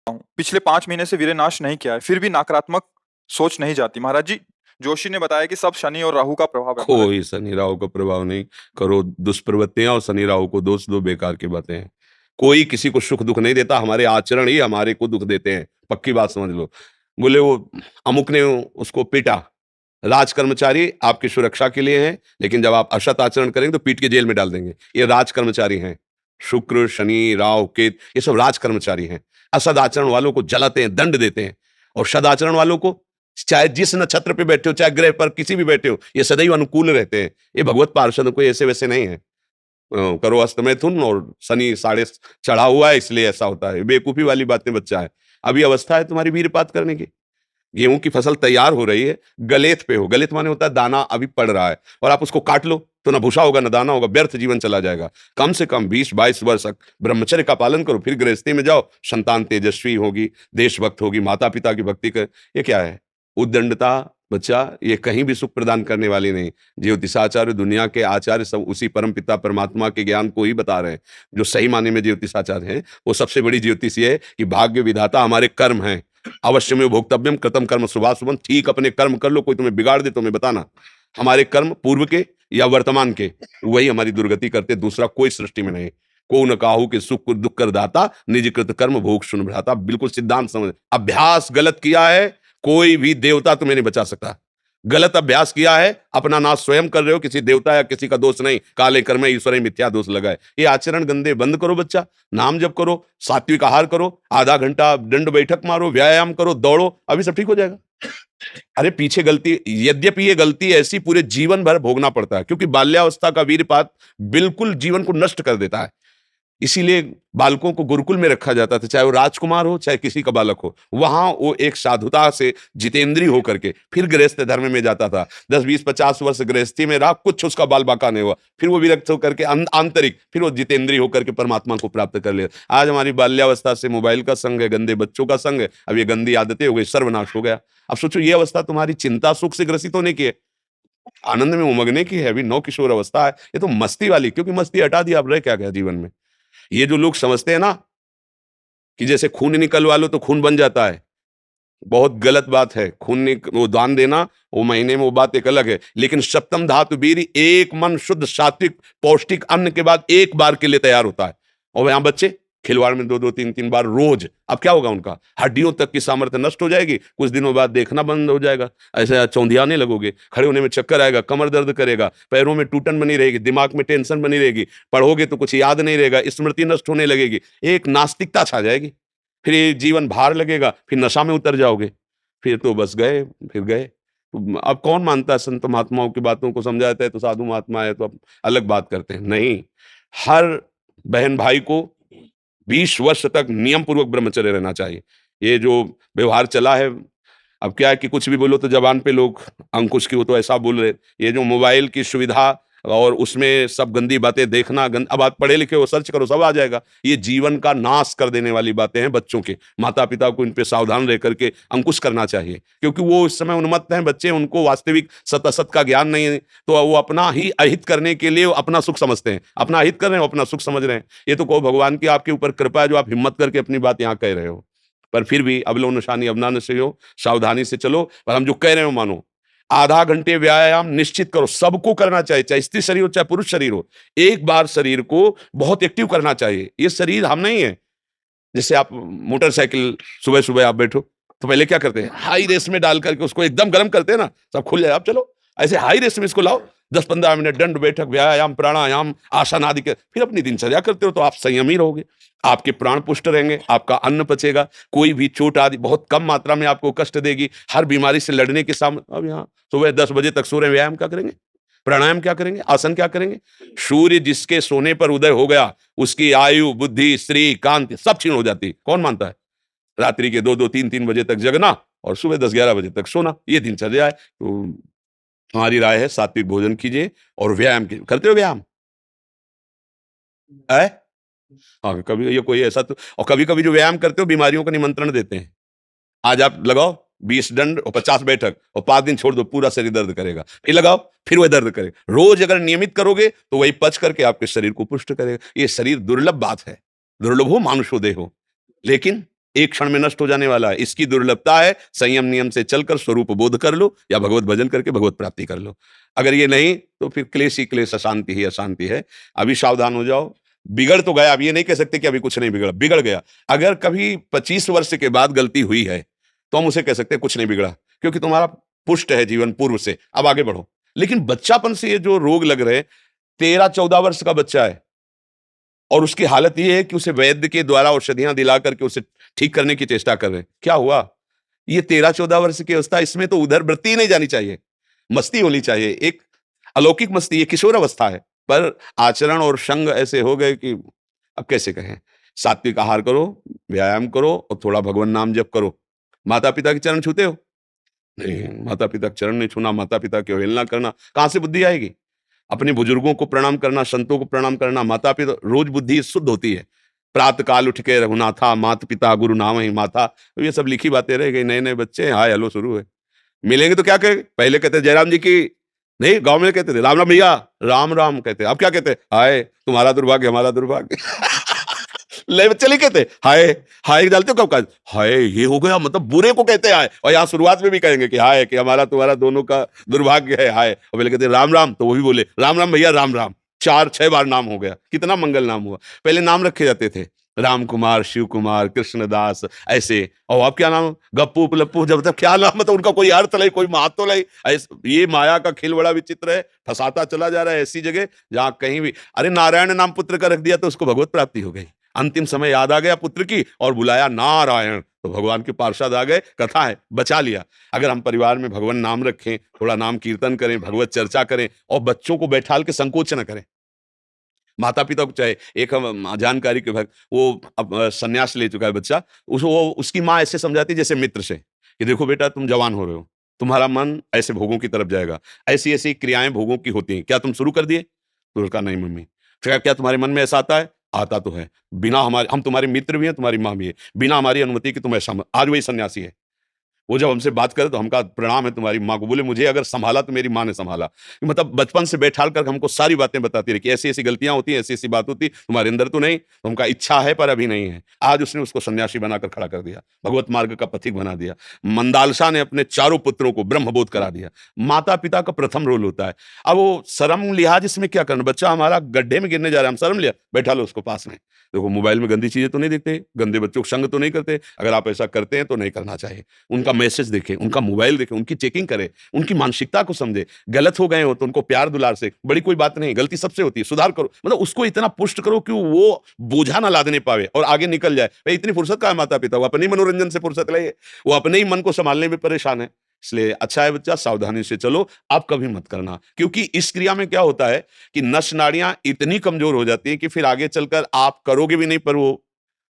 हूँ। पिछले 5 महीने से वीर्यनाश नहीं किया है, फिर भी नकारात्मक सोच नहीं जाती। महाराज जी, जोशी ने बताया कि सब शनि और राहु का प्रभाव है महाराज। कोई शनि राहु का प्रभाव नहीं। करो दुष्प्रवृत्तियां और शनि राहु को दोष दो, बेकार की बातें हैं। कोई किसी को सुख दुख नहीं देता, हमारे आचरण ही हमारे को दुख देते हैं, पक्की बात समझ लो। बोले वो अमुक ने उसको पीटा, राज कर्मचारी आपकी सुरक्षा के लिए है, लेकिन जब आप असत आचरण करेंगे तो पीट के जेल में डाल देंगे। ये राज कर्मचारी हैं। शुक्र शनि राहु केत ये सब राज कर्मचारी हैं। असद आचरण वालों को जलाते हैं, दंड देते हैं, और सदाचरण वालों को, चाहे जिस नक्षत्र पे बैठे हो, चाहे ग्रह पर किसी भी बैठे हो, ये सदैव अनुकूल रहते हैं। ये भगवत पार्षद कोई ऐसे वैसे नहीं है। करो अस्त मैथुन और शनि साढ़े चढ़ा हुआ है, इसलिए ऐसा होता है। बेवकूफी वाली बातें बच्चा है। अभी अवस्था है तुम्हारी वीरपात करने की। गेहूं की फसल तैयार हो रही है, गलेत पे हो। गलेत माने होता है दाना अभी पड़ रहा है, और आप उसको काट लो तो ना भूसा होगा ना दाना होगा, व्यर्थ जीवन चला जाएगा। कम से कम 20-22 वर्ष तक ब्रह्मचर्य का पालन करो, फिर गृहस्थी में जाओ। संतान तेजस्वी होगी, देशभक्त होगी, माता पिता की भक्ति कर। ये क्या है? उद्दंडता बच्चा, ये कहीं भी सुख प्रदान करने वाली नहीं। ज्योतिषाचार्य, दुनिया के आचार्य सब उसी परम पिता परमात्मा के ज्ञान को ही बता रहे हैं। जो सही माने में ज्योतिषाचार्य हैं, वो सबसे बड़ी ज्योतिष ये है कि भाग्य विधाता हमारे कर्म हैं। अवश्य में भोक्तव्यम कृतम कर्म शुभाशुभम। ठीक अपने कर्म कर लो, कोई तुम्हें बिगाड़ दे तो हमें बताना। हमारे कर्म पूर्व के या वर्तमान के, वही हमारी दुर्गति करते, दूसरा कोई सृष्टि में नहीं। को न काहू के सुख को दुख कर दाता, निज कृत कर्म भोग सुन भ्राता। बिल्कुल सिद्धांत समझ। अभ्यास गलत किया है, कोई भी देवता तुम्हें नहीं बचा सकता। गलत अभ्यास किया है, अपना नाश स्वयं कर रहे हो, किसी देवता या किसी का दोष नहीं। काले कर्म ईश्वर मिथ्या दोष लगाए। ये आचरण गंदे बंद करो बच्चा। नाम जप करो, सात्विक आहार करो, आधा घंटा दंड बैठक मारो, व्यायाम करो, दौड़ो, अभी सब ठीक हो जाएगा। अरे पीछे गलती, यद्यपि ये गलती ऐसी पूरे जीवन भर भोगना पड़ता है, क्योंकि बाल्यावस्था का वीरपात बिल्कुल जीवन को नष्ट कर देता है। इसीलिए बालकों को गुरुकुल में रखा जाता था, चाहे वो राजकुमार हो चाहे किसी का बालक हो। वहां वो एक साधुता से जितेंद्रीय होकर के फिर गृहस्थ धर्म में जाता था। 10-20-50 वर्ष गृहस्थी में रहा, कुछ उसका बाल बाका नहीं हुआ, फिर वो विरक्त होकर के आंतरिक, फिर वो जितेंद्रीय होकर के परमात्मा को प्राप्त कर लिया। आज हमारी बाल्यावस्था से मोबाइल का संग है, गंदे बच्चों का संग है, अब ये गंदी आदतें हो गई, सर्वनाश हो गया। अब सोचो, ये अवस्था तुम्हारी चिंता सुख से ग्रसित होने की है, आनंद में उमगने की है। अभी नौ किशोर अवस्था है, ये तो मस्ती वाली, क्योंकि मस्ती हटा दी, अब रह क्या गया जीवन में। ये जो लोग समझते हैं ना कि जैसे खून निकलवा लो तो खून बन जाता है, बहुत गलत बात है। वो दान देना, वो महीने में वो बात एक अलग है, लेकिन सप्तम धातु वीर एक मन शुद्ध सात्विक पौष्टिक अन्न के बाद एक बार के लिए तैयार होता है। और यहाँ बच्चे खिलवाड़ में 2-2 3-3 बार रोज, अब क्या होगा? उनका हड्डियों तक की सामर्थ्य नष्ट हो जाएगी, कुछ दिनों बाद देखना बंद हो जाएगा, ऐसे चौंधियाने लगोगे, खड़े होने में चक्कर आएगा, कमर दर्द करेगा, पैरों में टूटन बनी रहेगी, दिमाग में टेंशन बनी रहेगी, पढ़ोगे तो कुछ याद नहीं रहेगा, स्मृति नष्ट होने लगेगी, एक नास्तिकता छा जाएगी, फिर ये जीवन भार लगेगा, फिर नशा में उतर जाओगे, फिर तो बस गए, फिर गए। तो अब कौन मानता है संत महात्माओं की बातों को? समझाता है तो साधु महात्मा है तो अब अलग बात करते हैं। नहीं, हर बहन भाई को 20 वर्ष तक नियम पूर्वक ब्रह्मचर्य रहना चाहिए। ये जो व्यवहार चला है, अब क्या है कि कुछ भी बोलो तो जबान पे लोग अंकुश की हो तो ऐसा बोल रहे। ये जो मोबाइल की सुविधा और उसमें सब गंदी बातें देखना, अब आप पढ़े लिखे हो, सर्च करो, सब आ जाएगा। ये जीवन का नाश कर देने वाली बातें हैं बच्चों के। माता पिता को इन पे सावधान रह करके अंकुश करना चाहिए, क्योंकि वो इस समय उन्मत्त हैं बच्चे, उनको वास्तविक सत असत का ज्ञान नहीं है, तो वो अपना ही अहित करने के लिए अपना सुख समझते हैं। अपना अहित कर रहे हैं, अपना सुख समझ रहे हैं। ये तो कहो भगवान की आपके ऊपर कृपा है जो आप हिम्मत करके अपनी बात यहाँ कह रहे हो। पर फिर भी अबलो नशानी अबना नशे हो, सावधानी से चलो। पर हम जो कह रहे हो मानो। आधा घंटे व्यायाम निश्चित करो, सबको करना चाहिए, चाहे स्त्री शरीर हो चाहे पुरुष शरीर हो। एक बार शरीर को बहुत एक्टिव करना चाहिए। ये शरीर हम नहीं है। जैसे आप मोटरसाइकिल सुबह सुबह आप बैठो तो पहले क्या करते हैं? हाई रेस में डाल करके उसको एकदम गर्म करते हैं ना, सब खुल जाए, आप चलो ऐसे हाई रेस में इसको लाओ। 10-15 मिनट दंड बैठक व्यायाम प्राणायाम आसन आदि के, फिर अपनी दिनचर्या करते हो तो आप संयमी रहोगे, आपके प्राण पुष्ट रहेंगे, आपका अन्न पचेगा, कोई भी चोट आदि बहुत कम मात्रा में आपको कष्ट देगी। हर बीमारी से लड़ने के सामने। अब यहाँ सुबह 10 बजे तक सो रहे, व्यायाम क्या करेंगे? प्राणायाम क्या करेंगे? आसन क्या करेंगे? सूर्य जिसके सोने पर उदय हो गया, उसकी आयु बुद्धि स्त्री कांति सब क्षीण हो जाती। कौन मानता है? रात्रि के 2-2 3-3 बजे तक जगना और सुबह 10-11 बजे तक सोना, ये दिनचर्या है। तो हमारी राय है सात्विक भोजन कीजिए और व्यायाम कीजिए। करते हो व्यायाम? है? हाँ, कभी ये कोई ऐसा तो, और कभी कभी जो व्यायाम करते हो बीमारियों का निमंत्रण देते हैं। आज आप लगाओ 20 दंड और 50 बैठक और 5 दिन छोड़ दो, पूरा शरीर दर्द करेगा। फिर लगाओ, फिर वह दर्द करेगा। रोज अगर नियमित करोगे तो वही पच करके आपके शरीर को पुष्ट करेगा। ये शरीर दुर्लभ बात है, दुर्लभ हो मानुषो देहो, लेकिन एक क्षण में नष्ट हो जाने वाला है। इसकी दुर्लभता है, संयम नियम से चलकर स्वरूप बोध कर लो या भगवत भजन करके भगवत प्राप्ति कर लो। अगर ये नहीं तो फिर क्लेश ही क्लेश, अशांति ही अशांति है। अभी सावधान हो जाओ। बिगड़ तो गया, अब ये नहीं कह सकते कि अभी कुछ नहीं बिगड़ा, बिगड़ गया। अगर कभी 25 वर्ष के बाद गलती हुई है तो हम उसे कह सकते हैं कुछ नहीं बिगड़ा, क्योंकि तुम्हारा पुष्ट है जीवन पूर्व से, अब आगे बढ़ो। लेकिन बच्चापन से ये जो रोग लग रहे, 13-14 वर्ष का बच्चा है और उसकी हालत ये है कि उसे वैद्य के द्वारा औषधियां दिला करके उसे ठीक करने की चेष्टा कर रहे हैं। क्या हुआ? ये 13-14 वर्ष की अवस्था, इसमें तो उधर वृत्ति ही नहीं जानी चाहिए, मस्ती होनी चाहिए, एक अलौकिक मस्ती, ये किशोर अवस्था है। पर आचरण और संग ऐसे हो गए कि अब कैसे कहें। सात्विक आहार करो, व्यायाम करो और थोड़ा भगवान नाम जप करो। माता पिता के चरण छूते हो? नहीं, माता पिता के चरण नहीं छूना, माता पिता की अवहेलना करना, कहां से बुद्धि आएगी? अपने बुजुर्गों को प्रणाम करना, संतों को प्रणाम करना, माता पिता, रोज बुद्धि शुद्ध होती है। प्रातः काल उठ के रघुनाथा, माता पिता गुरु नाम ही माता, तो ये सब लिखी बातें रह गई। नए नए बच्चे हाय हेलो शुरू है, मिलेंगे तो क्या कहे, पहले कहते जयराम जी की, नहीं गांव में कहते थे राम राम भैया, राम राम कहते, अब क्या कहते, हाय तुम्हारा दुर्भाग्य हमारा दुर्भाग्य। ले बच्चे नहीं कहते हाय, हाय डालते हो कब का, हाय ये हो गया, मतलब बुरे को कहते हैं हाय, और यहाँ शुरुआत में भी कहेंगे कि हाय, कि हमारा तुम्हारा दोनों का दुर्भाग्य है हाय, और पहले कहते राम राम, तो वो भी बोले राम राम भैया राम राम, 4-6 बार नाम हो गया, कितना मंगल नाम हुआ। पहले नाम रखे जाते थे, राम कुमार, शिव कुमार, कृष्णदास, ऐसे, और अब क्या नाम, गप्पू लप्पू, जब तक क्या नाम, मतलब उनका कोई अर्थ नहीं, कोई महत्व नहीं। ये माया का खेल बड़ा विचित्र है, फंसाता चला जा रहा है ऐसी जगह जहां कहीं भी, अरे नारायण नाम पुत्र का रख दिया तो उसको भगवत प्राप्ति हो गई। अंतिम समय याद आ गया पुत्र की और बुलाया नारायण, तो भगवान के पार्षद आ गए, कथा है, बचा लिया। अगर हम परिवार में भगवान नाम रखें, थोड़ा नाम कीर्तन करें, भगवत चर्चा करें और बच्चों को बैठाल के संकोच न करें। माता पिता को चाहे, एक हम जानकारी के भाग, वो अब संन्यास ले चुका है बच्चा, वो उसकी माँ ऐसे समझाती जैसे मित्र से कि देखो बेटा तुम जवान हो रहे हो, तुम्हारा मन ऐसे भोगों की तरफ जाएगा, ऐसी ऐसी क्रियाएं भोगों की होती हैं, क्या तुम शुरू कर दिए? तो उसका नहीं मम्मी। क्या तुम्हारे मन में ऐसा आता है? आता तो है, बिना हमारे, हम तुम्हारे मित्र भी हैं, तुम्हारी माँ भी है, बिना हमारी अनुमति की तुम ऐसा आज वही सन्यासी है। वो जब हमसे बात करे तो हम कहा प्रणाम है तुम्हारी माँ को, बोले मुझे अगर संभाला तो मेरी माँ ने संभाला। मतलब बचपन से बैठाल कर हमको सारी बातें बताती रही कि ऐसी ऐसी गलतियां होती हैं, ऐसी ऐसी बात होती, तुम्हारे अंदर तो नहीं, तो उनका इच्छा है पर अभी नहीं है। आज उसने उसको सन्यासी बनाकर खड़ा कर दिया, भगवत मार्ग का पथिक बना दिया। मंदालसा ने अपने चारों पुत्रों को ब्रह्मबोध करा दिया। माता पिता का प्रथम रोल होता है। अब वो शर्म लिहाज इसमें क्या करना, बच्चा हमारा गड्ढे में गिरने जा रहा है, हम शर्म लिया, बैठा लो उसको पास में, देखो मोबाइल में गंदी चीजें तो नहीं देखते, गंदे बच्चों को संग तो नहीं करते, अगर आप ऐसा करते हैं तो नहीं करना चाहिए। उनका मैसेज देखें, उनका मोबाइल देखें, उनकी चेकिंग करें, उनकी मानसिकता को समझे। गलत हो गए हो तो उनको प्यार दुलार से, बड़ी कोई बात नहीं, गलती सबसे होती है, सुधार करो, मतलब उसको इतना पुष्ट करो कि वो बोझा ना लादने पावे और आगे निकल जाए। भाई इतनी फुर्सत कहाँ है माता पिता, वो अपने ही मनोरंजन से फुर्सत ले, वो अपने ही मन को संभालने में परेशान है। इसलिए अच्छा है बच्चा, सावधानी से चलो, आप कभी मत करना, क्योंकि इस क्रिया में क्या होता है कि नस नाड़ियां इतनी कमजोर हो जाती है कि फिर आगे चलकर आप करोगे भी नहीं पर वो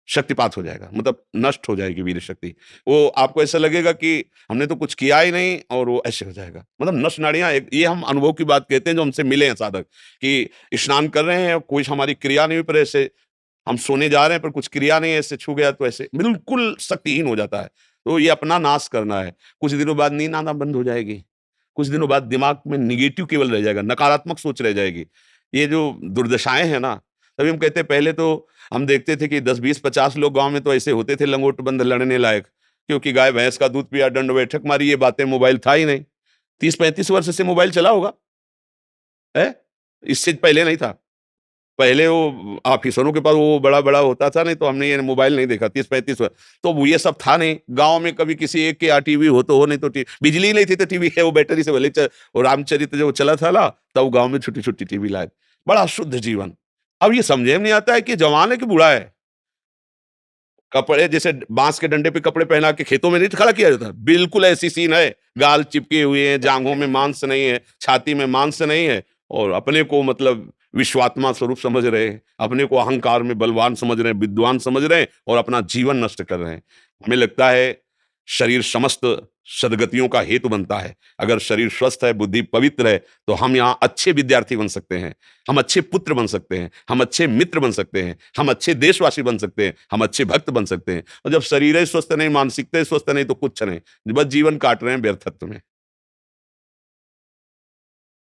शक्तिपात हो जाएगा, मतलब नष्ट हो जाएगी वीर शक्ति। वो आपको ऐसा लगेगा कि हमने तो कुछ किया ही नहीं और वो ऐसे हो जाएगा। मतलब नस नाड़ियां, ये हम अनुभव की बात कहते हैं जो हमसे मिले हैं साधक, कि स्नान कर रहे हैं, कोई हमारी क्रिया नहीं हुई पर ऐसे हम सोने जा रहे हैं पर कुछ क्रिया नहीं है, ऐसे छू गया तो ऐसे बिल्कुल शक्तिहीन हो जाता है। तो ये अपना नाश करना है। कुछ दिनों बाद नींद आना बंद हो जाएगी, कुछ दिनों बाद दिमाग में निगेटिव केवल रह जाएगा, नकारात्मक सोच रह जाएगी। ये जो दुर्दशाएं हैं ना, तभी हम कहते हैं, पहले तो हम देखते थे कि 10-20-50 लोग गांव में तो ऐसे होते थे लंगोट बंद लड़ने लायक, क्योंकि गाय भैंस का दूध पिया, दंड बैठक मारी, ये बातें, मोबाइल था ही नहीं। 30-35 वर्ष से मोबाइल चला होगा है, इससे पहले नहीं था। पहले वो ऑफिसरों के पास वो बड़ा बड़ा होता था, नहीं तो हमने ये मोबाइल नहीं देखा 30-35 वर्ष, तो वो ये सब था नहीं। गांव में कभी किसी एक के यहाँ टीवी हो तो हो, नहीं तो बिजली नहीं थी तो टीवी है, वो बैटरी से भले वो रामचरित जो चला था ना, तब गांव में छोटी छोटी टीवी लाए, बड़ा शुद्ध जीवन। अब ये समझे में नहीं आता है कि जवान है कि बूढ़ा है। कपड़े जैसे बांस के डंडे पे कपड़े पहना के खेतों में नहीं खड़ा किया जाता, बिल्कुल ऐसी सीन है, गाल चिपके हुए हैं, जांघों में मांस नहीं है, छाती में मांस नहीं है, और अपने को मतलब विश्वात्मा स्वरूप समझ रहे हैं, अपने को अहंकार में बलवान समझ रहे हैं, विद्वान समझ रहे हैं और अपना जीवन नष्ट कर रहे हैं। हमें लगता है शरीर समस्त सदगतियों का हेतु बनता है। अगर शरीर स्वस्थ है, बुद्धि पवित्र है, तो हम यहाँ अच्छे विद्यार्थी बन सकते हैं, हम अच्छे पुत्र बन सकते हैं, हम अच्छे मित्र बन सकते हैं, हम अच्छे देशवासी बन सकते हैं, हम अच्छे भक्त बन सकते हैं। और जब शरीर ही स्वस्थ नहीं, मानसिकता ही स्वस्थ नहीं, तो कुछ नहीं, बस जीवन काट रहे हैं व्यर्थत्व में।